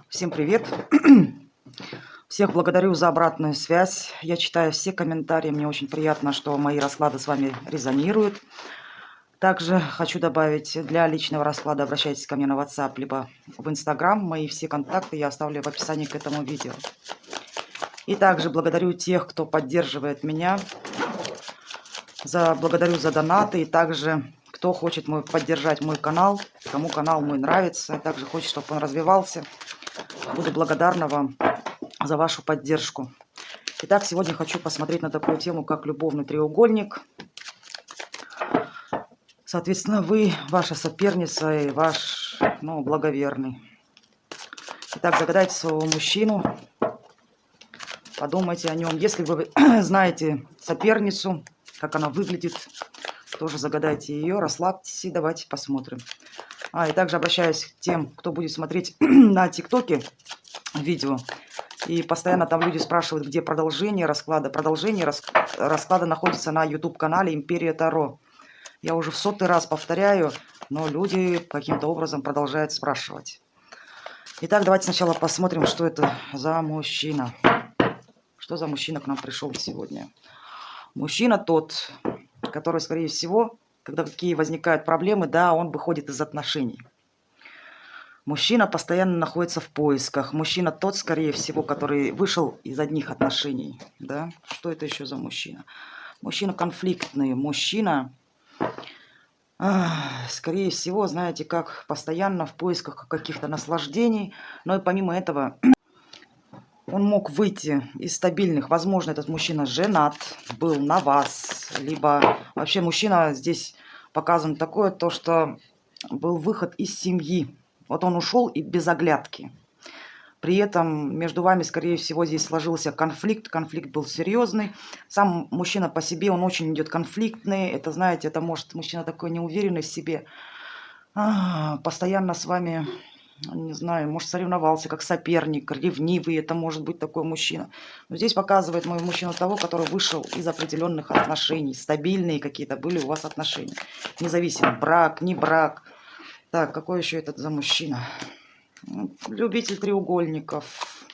Всем привет! Всех благодарю за обратную связь. Я читаю все комментарии. Мне очень приятно, что мои расклады с вами резонируют. Также хочу добавить, для личного расклада обращайтесь ко мне на WhatsApp, либо в Instagram. Мои все контакты я оставлю в описании к этому видео. И также благодарю тех, кто поддерживает меня. Благодарю за донаты. И также, кто хочет поддержать мой канал, кому канал мой нравится, также хочет, чтобы он развивался. Буду благодарна вам за вашу поддержку. Итак, сегодня хочу посмотреть на такую тему, как любовный треугольник. Соответственно, вы, ваша соперница и ваш, благоверный. Итак, загадайте своего мужчину. Подумайте о нем. Если вы знаете соперницу, как она выглядит, тоже загадайте ее, расслабьтесь и давайте посмотрим. И также обращаюсь к тем, кто будет смотреть на ТикТоке видео. И постоянно там люди спрашивают, где продолжение расклада. Продолжение расклада находится на YouTube-канале «Империя Таро». Я уже в 100-й раз повторяю, но люди каким-то образом продолжают спрашивать. Итак, давайте сначала посмотрим, что это за мужчина. Что за мужчина к нам пришел сегодня. Мужчина тот, который, скорее всего, когда какие возникают проблемы, да, он выходит из отношений. Мужчина постоянно находится в поисках. Мужчина тот, скорее всего, который вышел из одних отношений. Да? Что это еще за мужчина? Мужчина конфликтный. Мужчина, скорее всего, знаете, как постоянно в поисках каких-то наслаждений. Но и помимо этого, он мог выйти из стабильных. Возможно, этот мужчина женат, был на вас. Либо вообще мужчина здесь показан такое, то что был выход из семьи. Вот он ушел и без оглядки. При этом между вами, скорее всего, здесь сложился конфликт. Конфликт был серьезный. Сам мужчина по себе, он очень идет конфликтный. Это, знаете, это может мужчина такой неуверенный в себе. Постоянно с вами, не знаю, может соревновался как соперник, ревнивый. Это может быть такой мужчина. Но здесь показывает мой мужчина того, который вышел из определенных отношений. Стабильные какие-то были у вас отношения. Независимо, брак, не брак. Так, какой еще этот за мужчина? Любитель треугольников.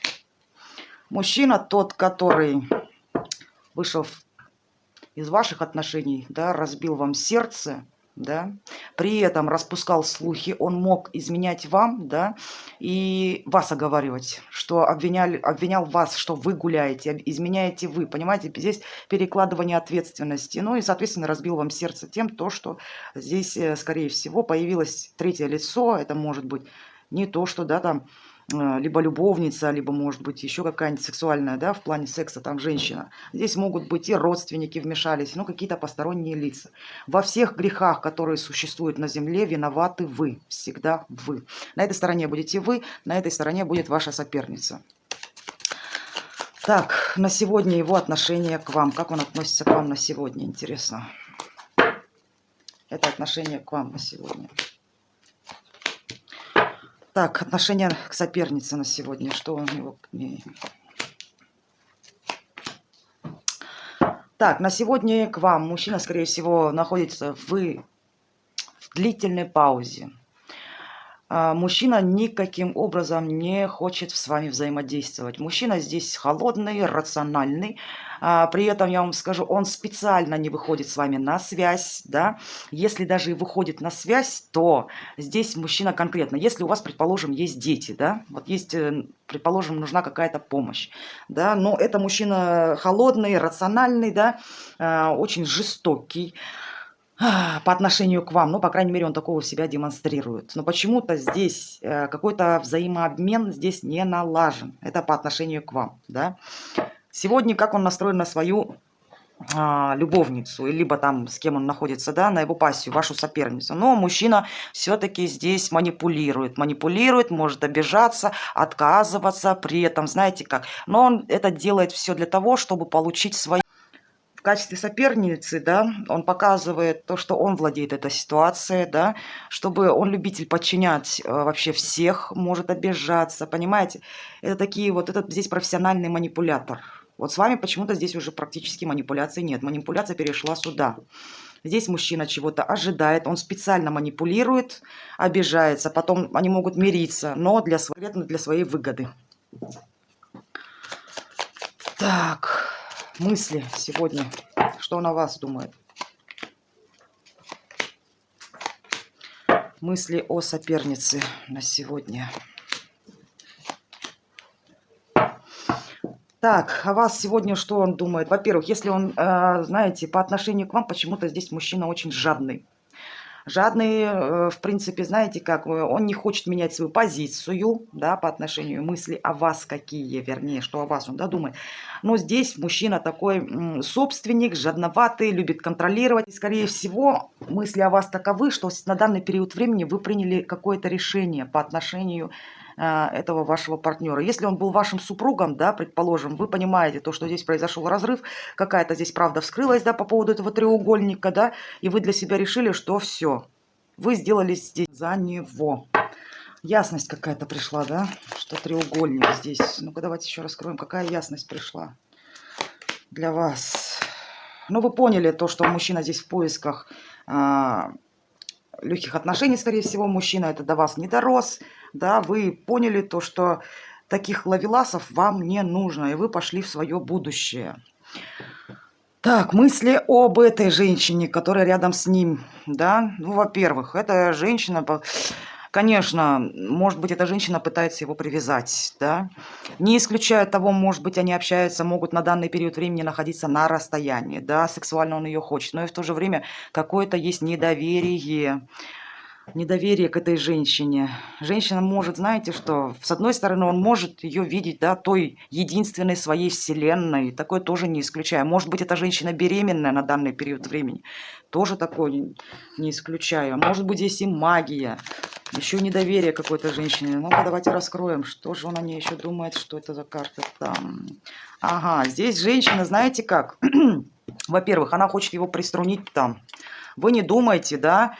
Мужчина тот, который вышел из ваших отношений, да, разбил вам сердце, да, при этом распускал слухи, он мог изменять вам, да, и вас оговаривать, что обвинял вас, что вы гуляете, изменяете вы, понимаете, здесь перекладывание ответственности, ну и, соответственно, разбил вам сердце тем, что здесь, скорее всего, появилось третье лицо, это может быть не то, что, да, там, либо любовница, либо, может быть, еще какая-нибудь сексуальная, да, в плане секса, там, женщина. Здесь могут быть и родственники вмешались, ну, какие-то посторонние лица. Во всех грехах, которые существуют на земле, виноваты вы, всегда вы. На этой стороне будете вы, на этой стороне будет ваша соперница. Так, на сегодня его отношение к вам. Как он относится к вам на сегодня, интересно. Это отношение к вам на сегодня. Так, отношение к сопернице на сегодня. Что у него к ней? Так, на сегодня к вам мужчина, скорее всего, находится в длительной паузе. Мужчина никаким образом не хочет с вами взаимодействовать. Мужчина здесь холодный, рациональный. При этом, я вам скажу, он специально не выходит с вами на связь. Да? Если даже и выходит на связь, то здесь мужчина конкретно. Если у вас, предположим, есть дети, да? Вот есть, предположим, нужна какая-то помощь. Да? Но это мужчина холодный, рациональный, да? Очень жестокий по отношению к вам, ну, по крайней мере, он такого себя демонстрирует. Но почему-то здесь какой-то взаимообмен здесь не налажен. Это по отношению к вам, да. Сегодня как он настроен на свою любовницу, либо там с кем он находится, да, на его пассию, вашу соперницу. Но мужчина все-таки здесь манипулирует, может обижаться, отказываться, при этом, знаете как. Но он это делает все для того, чтобы получить свою. В качестве соперницы, да, он показывает то, что он владеет этой ситуацией, да, чтобы он любитель подчинять вообще всех, может обижаться, понимаете? Это такие вот, этот здесь профессиональный манипулятор. Вот с вами почему-то здесь уже практически манипуляции нет. Манипуляция перешла сюда. Здесь мужчина чего-то ожидает, он специально манипулирует, обижается, потом они могут мириться, но конкретно для своей выгоды. Так, мысли сегодня. Что он о вас думает? Мысли о сопернице на сегодня. Так, о вас сегодня что он думает? Во-первых, если он, знаете, по отношению к вам, почему-то здесь мужчина очень жадный. Жадный, в принципе, знаете как, он не хочет менять свою позицию, да, по отношению мысли о вас какие, вернее, что о вас он, да, думает. Но здесь мужчина такой собственник, жадноватый, любит контролировать. И, скорее всего, мысли о вас таковы, что на данный период времени вы приняли какое-то решение по отношению этого вашего партнера. Если он был вашим супругом, да, предположим, вы понимаете то, что здесь произошел разрыв, какая-то здесь правда вскрылась, да, по поводу этого треугольника, да, и вы для себя решили, что все, вы сделали здесь за него. Ясность какая-то пришла, да, что треугольник здесь. Ну-ка, давайте еще раскроем, какая ясность пришла для вас. Ну, вы поняли то, что мужчина здесь в поисках легких отношений, скорее всего, мужчина это до вас не дорос, да, вы поняли то, что таких ловеласов вам не нужно, и вы пошли в свое будущее. Так, мысли об этой женщине, которая рядом с ним, да, ну, во-первых, эта женщина, конечно, может быть, эта женщина пытается его привязать, да, не исключая того, может быть, они общаются, могут на данный период времени находиться на расстоянии, да, сексуально он ее хочет, но и в то же время какое-то есть недоверие к этой женщине. Женщина может, знаете что, с одной стороны, он может ее видеть, да, той единственной своей вселенной, такое тоже не исключаю. Может быть, эта женщина беременная на данный период времени, тоже такое не исключаю. Может быть, здесь и магия, еще недоверие какой-то женщине. Ну-ка, давайте раскроем, что же он о ней еще думает, что это за карта там. Ага, здесь женщина, знаете как? Во-первых, она хочет его приструнить там. Вы не думайте, да?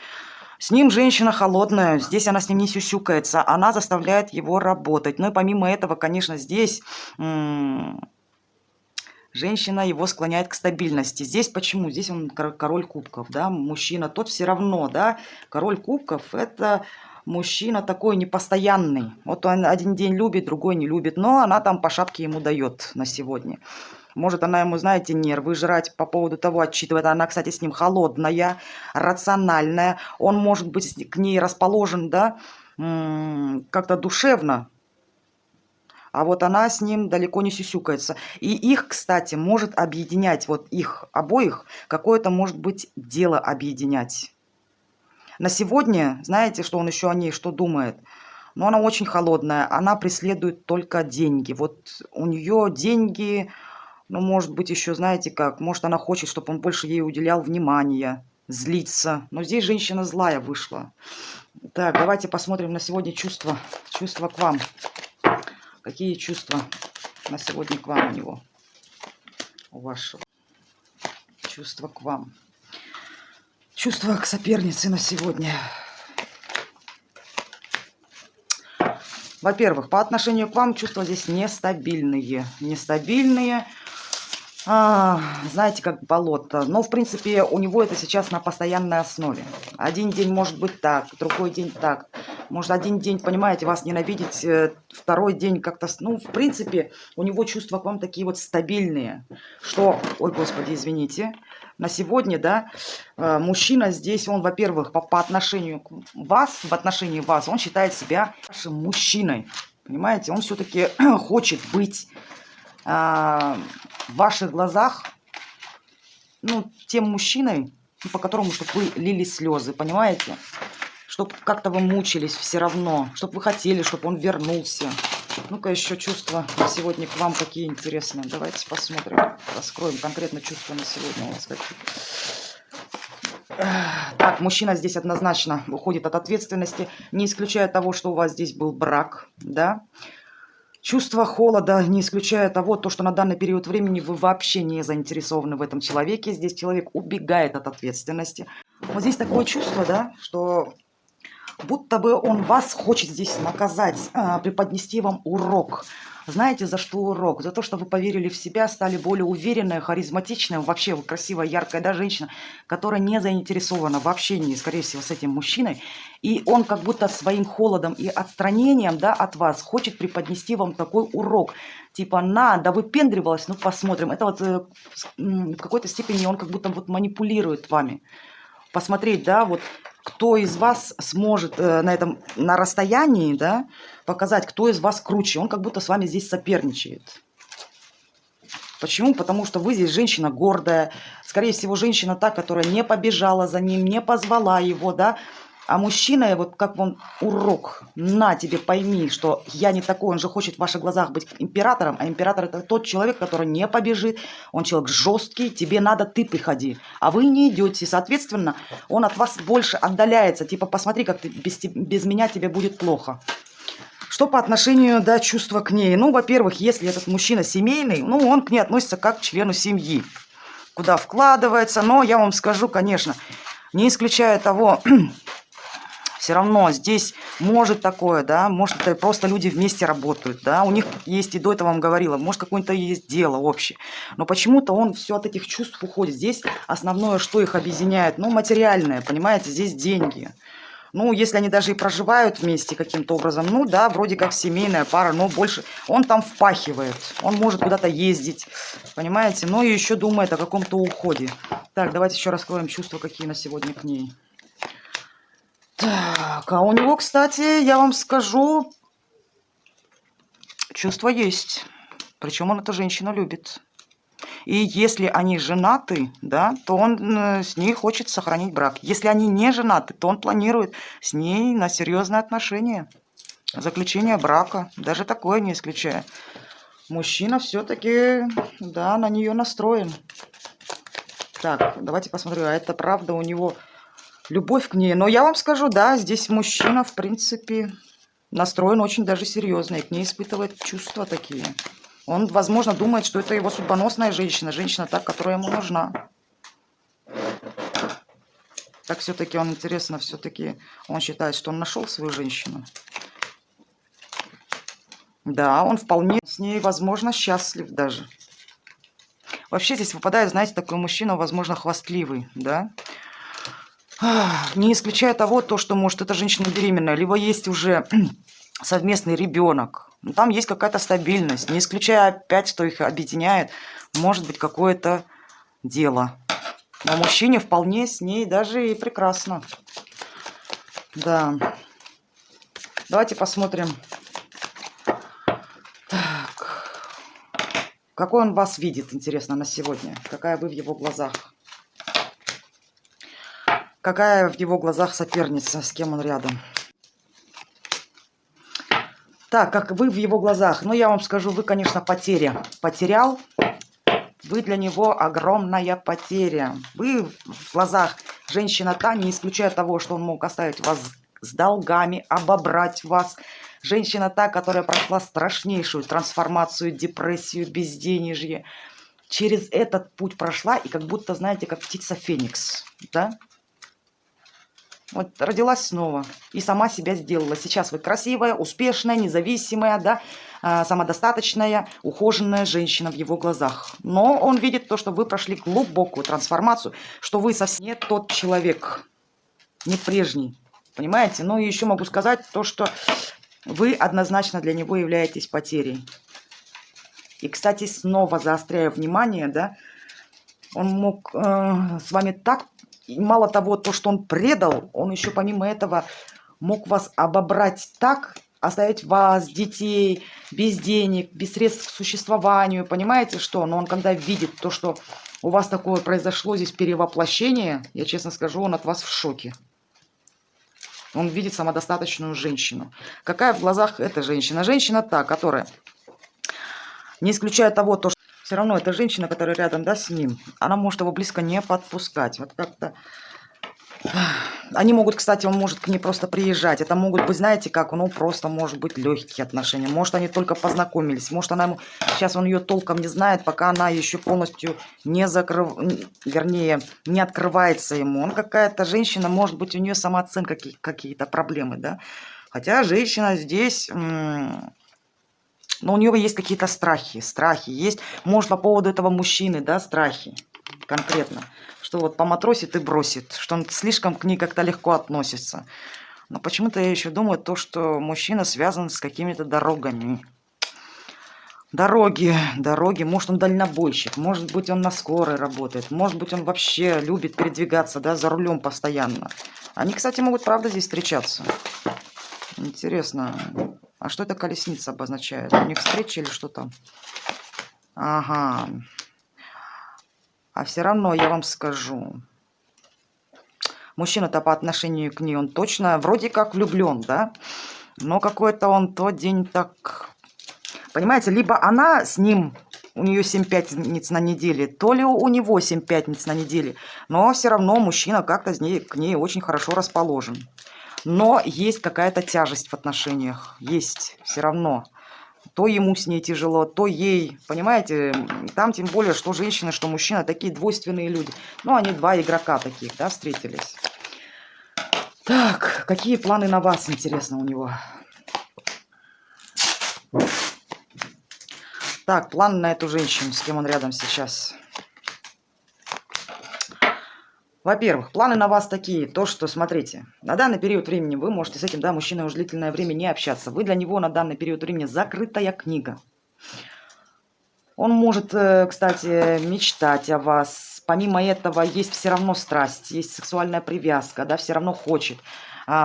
С ним женщина холодная, здесь она с ним не сюсюкается, она заставляет его работать. Ну и помимо этого, конечно, здесь женщина его склоняет к стабильности. Здесь почему? Здесь он король кубков, да, мужчина тот все равно, да, король кубков это мужчина такой непостоянный. Вот он один день любит, другой не любит, но она там по шапке ему дает на сегодня. Может, она ему, знаете, нервы жрать по поводу того, отчитывает. Она, кстати, с ним холодная, рациональная. Он, может быть, к ней расположен, да, как-то душевно. А вот она с ним далеко не сюсюкается. И их, кстати, может объединять, вот их обоих, какое-то, может быть, дело объединять. На сегодня, знаете, что он еще о ней, что думает? Но она очень холодная, она преследует только деньги. Вот у нее деньги... Ну, может быть, еще, знаете как, может, она хочет, чтобы он больше ей уделял внимания, злится. Но здесь женщина злая вышла. Так, давайте посмотрим на сегодня чувства. Чувства к вам. Какие чувства на сегодня к вам у него? У вашего. Чувства к вам. Чувства к сопернице на сегодня. Во-первых, по отношению к вам чувства здесь нестабильные. Нестабильные. Знаете, как болото. Но, в принципе, у него это сейчас на постоянной основе. Один день может быть так, другой день так. Может, один день, понимаете, вас ненавидеть, второй день как-то... Ну, в принципе, у него чувства к вам такие вот стабильные. Что... Ой, господи, извините. На сегодня, да, мужчина здесь, он, во-первых, по отношению к вас, в отношении вас, он считает себя вашим мужчиной. Понимаете, он все-таки хочет быть... в ваших глазах, ну, тем мужчиной, по которому, чтобы вы лили слезы, понимаете? Чтобы как-то вы мучились все равно, чтобы вы хотели, чтобы он вернулся. Ну-ка, еще чувства сегодня к вам какие интересные. Давайте посмотрим, раскроем конкретно чувства на сегодня у вас какие. Так, мужчина здесь однозначно уходит от ответственности, не исключая того, что у вас здесь был брак, да? Чувство холода, не исключая того, что на данный период времени вы вообще не заинтересованы в этом человеке. Здесь человек убегает от ответственности. Вот здесь такое чувство, да, что Будто бы он вас хочет здесь наказать, преподнести вам урок. Знаете, за что урок? За то, что вы поверили в себя, стали более уверенной, харизматичной. Вообще, вы красивая, яркая, да, женщина, которая не заинтересована в общении, скорее всего, с этим мужчиной. И он как будто своим холодом и отстранением, да, от вас хочет преподнести вам такой урок. Типа, да выпендривалась, ну посмотрим. Это вот в какой-то степени он как будто вот манипулирует вами. Посмотреть, да, вот кто из вас сможет на расстоянии, да, показать, кто из вас круче. Он как будто с вами здесь соперничает. Почему? Потому что вы здесь женщина гордая. Скорее всего, женщина та, которая не побежала за ним, не позвала его, да. А мужчина, вот как вам урок, на тебе, пойми, что я не такой, он же хочет в ваших глазах быть императором, а император это тот человек, который не побежит, он человек жесткий, тебе надо, ты приходи, а вы не идете, соответственно, он от вас больше отдаляется, типа посмотри, как ты, без меня тебе будет плохо. Что по отношению, да, чувства к ней? Ну, во-первых, если этот мужчина семейный, ну, он к ней относится как к члену семьи, куда вкладывается, но я вам скажу, конечно, не исключая того... Все равно здесь может такое, да, может это просто люди вместе работают, да, у них есть, и до этого вам говорила, может какое-то есть дело общее. Но почему-то он все от этих чувств уходит. Здесь основное, что их объединяет, ну, материальное, понимаете, здесь деньги. Ну, если они даже и проживают вместе каким-то образом, ну да, вроде как семейная пара, но больше он там впахивает, он может куда-то ездить, понимаете, но и еще думает о каком-то уходе. Так, давайте еще раскроем чувства, какие на сегодня к ней. Так, а у него, кстати, я вам скажу, чувство есть. Причем он эту женщину любит. И если они женаты, да, то он с ней хочет сохранить брак. Если они не женаты, то он планирует с ней на серьезные отношения. Заключение брака. Даже такое не исключая. Мужчина все-таки, да, на нее настроен. Так, давайте посмотрю, а это правда у него... Любовь к ней. Но я вам скажу, да, здесь мужчина, в принципе, настроен очень даже серьезно и к ней испытывает чувства такие. Он, возможно, думает, что это его судьбоносная женщина. Женщина та, которая ему нужна. Так все-таки он, интересно, все-таки он считает, что он нашел свою женщину. Да, он вполне с ней, возможно, счастлив даже. Вообще здесь выпадает, знаете, такой мужчина, возможно, хвастливый, да. Не исключая того, что, может, эта женщина беременная, либо есть уже совместный ребенок. Там есть какая-то стабильность. Не исключая опять, что их объединяет, может быть, какое-то дело. Но мужчине вполне с ней даже и прекрасно. Да. Давайте посмотрим. Так. Какой он вас видит, интересно, на сегодня? Какая вы в его глазах? Какая в его глазах соперница, с кем он рядом? Так, как вы в его глазах? Ну, я вам скажу, вы, конечно, потерял. Вы для него огромная потеря. Вы в глазах женщина та, не исключая того, что он мог оставить вас с долгами, обобрать вас. Женщина та, которая прошла страшнейшую трансформацию, депрессию, безденежье. Через этот путь прошла и как будто, знаете, как птица Феникс, да? Вот родилась снова и сама себя сделала. Сейчас вы красивая, успешная, независимая, да, самодостаточная, ухоженная женщина в его глазах. Но он видит то, что вы прошли глубокую трансформацию, что вы совсем не тот человек, не прежний. Понимаете? Ну и еще могу сказать то, что вы однозначно для него являетесь потерей. И, кстати, снова заостряю внимание, да, он мог с вами так... И мало того, то, что он предал, он еще помимо этого мог вас обобрать так, оставить вас, детей, без денег, без средств к существованию. Понимаете, что? Но он когда видит то, что у вас такое произошло здесь перевоплощение, я честно скажу, он от вас в шоке. Он видит самодостаточную женщину. Какая в глазах эта женщина? Женщина та, которая, не исключая того, то, что все равно эта женщина, которая рядом, да, с ним, она может его близко не подпускать. Вот как-то Они могут, кстати, он может к ней просто приезжать. Это могут быть, знаете, как, ну, просто, может быть, легкие отношения. Может, они только познакомились. Может, она ему... Сейчас он ее толком не знает, пока она еще полностью не вернее, не открывается ему. Он какая-то женщина, может быть, у нее самооценка какие-то проблемы, да. Хотя женщина здесь... Но у нее есть какие-то страхи есть. Может, по поводу этого мужчины, да, страхи конкретно. Что вот поматросит и бросит, что он слишком к ней как-то легко относится. Но почему-то я еще думаю, то, что мужчина связан с какими-то дорогами. Дороги, может, он дальнобойщик, может быть, он на скорой работает, может быть, он вообще любит передвигаться, да, за рулем постоянно. Они, кстати, могут, правда, здесь встречаться. Интересно, а что эта колесница обозначает? У них встреча или что там? Ага. А все равно я вам скажу. Мужчина-то по отношению к ней, он точно вроде как влюблен, да? Но какой-то он тот день так... Понимаете, либо она с ним, у нее 7 пятниц на неделе, то ли у него 7 пятниц на неделе. Но все равно мужчина как-то к ней очень хорошо расположен. Но есть какая-то тяжесть в отношениях. Есть все равно. То ему с ней тяжело, то ей. Понимаете, там тем более, что женщина, что мужчина, такие двойственные люди. Ну, они два игрока таких, да, встретились. Так, какие планы на вас, интересно, у него? Так, план на эту женщину, с кем он рядом сейчас. Во-первых, планы на вас такие, то, что, смотрите, на данный период времени вы можете с этим, да, мужчиной уже длительное время не общаться. Вы для него на данный период времени закрытая книга. Он может, кстати, мечтать о вас. Помимо этого, есть все равно страсть, есть сексуальная привязка, да, все равно хочет.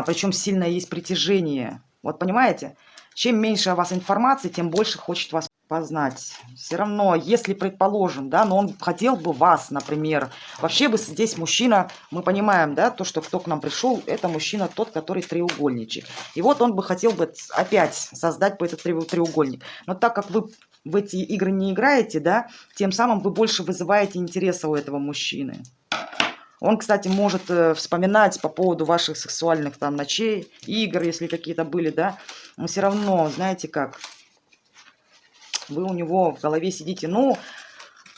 Причем сильное есть притяжение. Вот понимаете, чем меньше о вас информации, тем больше хочет вас познать. Все равно, если, предположим, да, но он хотел бы вас, например, вообще бы здесь мужчина, мы понимаем, да, то, что кто к нам пришел, это мужчина тот, который треугольничек. И вот он бы хотел бы опять создать бы этот треугольник. Но так как вы в эти игры не играете, да, тем самым вы больше вызываете интереса у этого мужчины. Он, кстати, может вспоминать по поводу ваших сексуальных там ночей, игр, если какие-то были, да, но все равно, знаете как, вы у него в голове сидите, ну,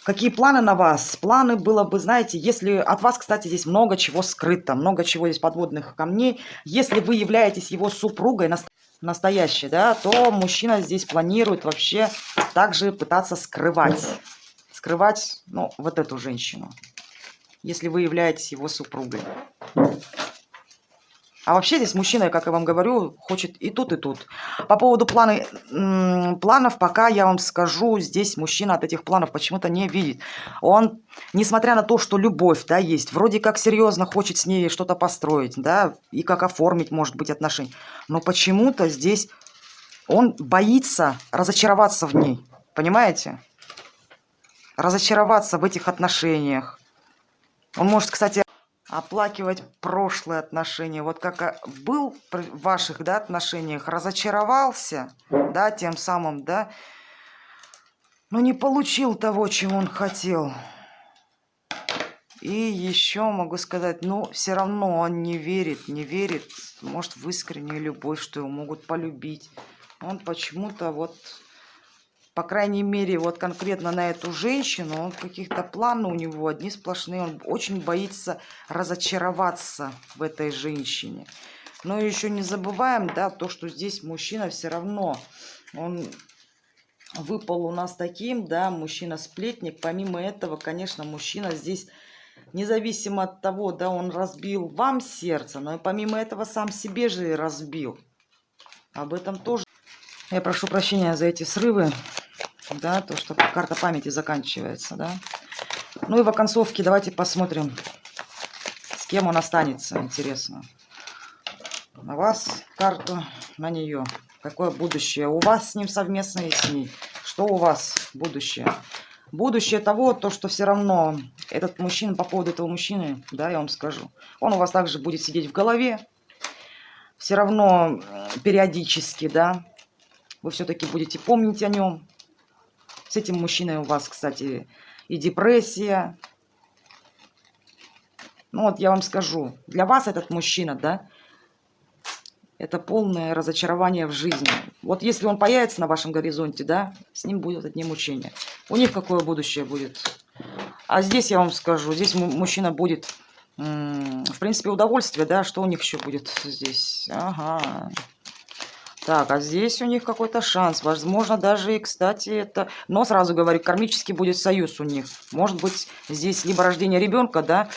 какие планы на вас? Планы было бы, знаете, если от вас, кстати, здесь много чего скрыто, много чего здесь подводных камней, если вы являетесь его супругой, настоящей, да, то мужчина здесь планирует вообще также пытаться скрывать, ну, вот эту женщину, если вы являетесь его супругой. А вообще здесь мужчина, как я вам говорю, хочет и тут, и тут. По поводу планов, пока я вам скажу, здесь мужчина от этих планов почему-то не видит. Он, несмотря на то, что любовь, да, есть, вроде как серьезно хочет с ней что-то построить, да, и как оформить, может быть, отношения. Но почему-то здесь он боится разочароваться в ней. Понимаете? Разочароваться в этих отношениях. Он может, кстати, оплакивать прошлые отношения. Вот как был в ваших, да, отношениях, разочаровался, да, тем самым, да, но не получил того, чего он хотел. И еще могу сказать, ну, все равно он не верит, может, в искреннюю любовь, что его могут полюбить. Он почему-то вот, по крайней мере, вот конкретно на эту женщину, он каких-то планов у него одни сплошные, он очень боится разочароваться в этой женщине. Но еще не забываем, да, то, что здесь мужчина все равно, он выпал у нас таким, да, мужчина-сплетник. Помимо этого, конечно, мужчина здесь, независимо от того, да, он разбил вам сердце, но и помимо этого сам себе же и разбил. Об этом тоже. Я прошу прощения за эти срывы. Да, то, что карта памяти заканчивается, да. Ну и в оконцовке давайте посмотрим, с кем он останется, интересно. На вас карту, на нее. Какое будущее у вас с ним совместно и с ней. Что у вас будущее? Будущее того, то, что все равно этот мужчина, по поводу этого мужчины, да, я вам скажу, он у вас также будет сидеть в голове. Все равно периодически, да, вы все-таки будете помнить о нем. С этим мужчиной у вас, кстати, и депрессия, Ну вот я вам скажу, для вас этот мужчина, да, это полное разочарование в жизни. Вот если он появится на вашем горизонте, да, с ним будут одни мучения. У них какое будущее будет? А здесь я вам скажу, здесь мужчина будет, в принципе, удовольствие, да, что у них еще будет здесь? Ага. Так, а здесь у них какой-то шанс. Возможно, даже и, кстати, это... Но сразу говорю, кармический будет союз у них. Может быть, здесь либо рождение ребенка, да,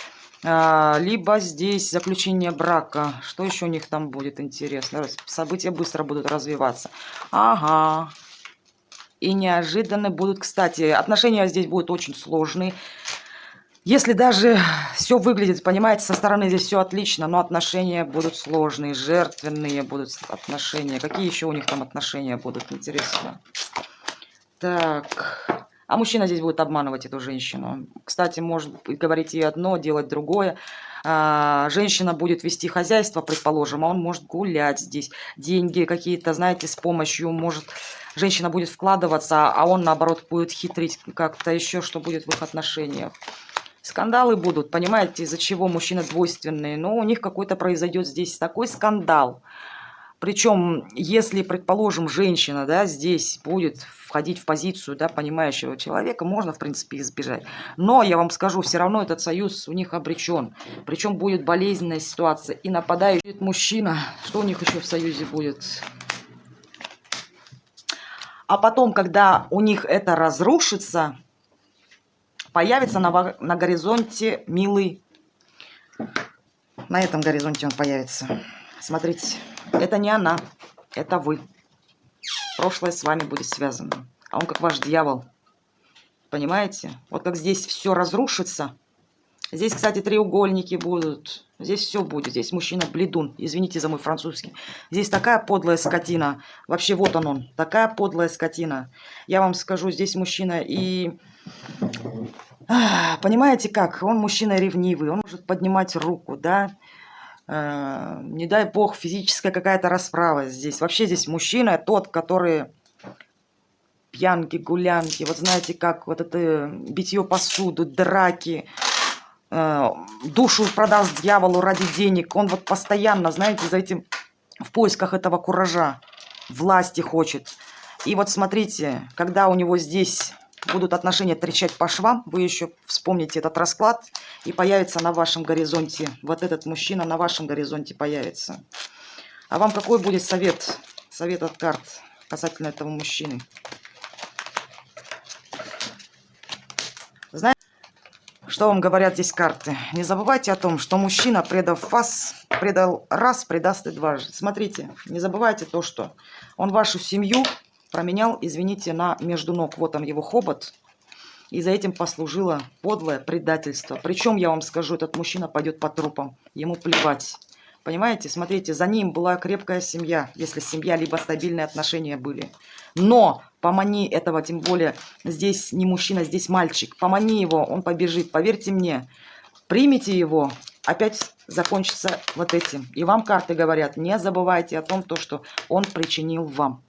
либо здесь заключение брака. Что еще у них там будет интересно? События быстро будут развиваться. Ага. И неожиданно будут, кстати, отношения здесь будут очень сложные. Если даже все выглядит, понимаете, со стороны здесь все отлично, но отношения будут сложные, жертвенные будут отношения. Какие еще у них там отношения будут, интересно? Так, а мужчина здесь будет обманывать эту женщину. Кстати, может говорить ей одно, делать другое. Женщина будет вести хозяйство, предположим, а он может гулять здесь. Деньги какие-то, знаете, с помощью, может, женщина будет вкладываться, а он, наоборот, будет хитрить как-то еще, что будет в их отношениях. Скандалы будут, понимаете, из-за чего мужчины двойственные. Но у них какой-то произойдет здесь такой скандал. Причем, если, предположим, женщина, да, здесь будет входить в позицию, да, понимающего человека, можно, в принципе, избежать. Но, я вам скажу, все равно этот союз у них обречен. Причем будет болезненная ситуация. И нападающий мужчина, что у них еще в союзе будет? А потом, когда у них это разрушится, появится на горизонте милый. На этом горизонте он появится. Смотрите, это не она, это вы. Прошлое с вами будет связано. А он как ваш дьявол. Понимаете? Вот как здесь все разрушится. Здесь, кстати, треугольники будут. Здесь все будет. Здесь мужчина бледун. Извините за мой французский. Здесь такая подлая скотина. Вообще вот он. Такая подлая скотина. Я вам скажу, здесь мужчина и... Понимаете как? Он мужчина ревнивый. Он может поднимать руку, да? Не дай бог, физическая какая-то расправа здесь. Вообще здесь мужчина тот, который... Пьянки, гулянки. Вот знаете как? Вот это битье посуду, драки... душу продаст дьяволу ради денег. Он вот постоянно, знаете, за этим в поисках этого куража, власти хочет. И вот смотрите, когда у него здесь будут отношения трещать по швам, вы еще вспомните этот расклад, и появится на вашем горизонте, вот этот мужчина на вашем горизонте появится. А вам какой будет совет? Совет от карт касательно этого мужчины? Знаете, что вам говорят здесь карты? Не забывайте о том, что мужчина, предав вас, предал раз, предаст и дважды. Смотрите, не забывайте то, что он вашу семью променял, извините, на между ног. Вот там его хобот. И за этим послужило подлое предательство. Причем, я вам скажу, этот мужчина пойдет по трупам. Ему плевать. Понимаете? Смотрите, за ним была крепкая семья. Если семья, либо стабильные отношения были. Но помани этого, тем более, здесь не мужчина, здесь мальчик. Помани его, он побежит. Поверьте мне, примите его, опять закончится вот этим. И вам карты говорят, не забывайте о том, что он причинил вам.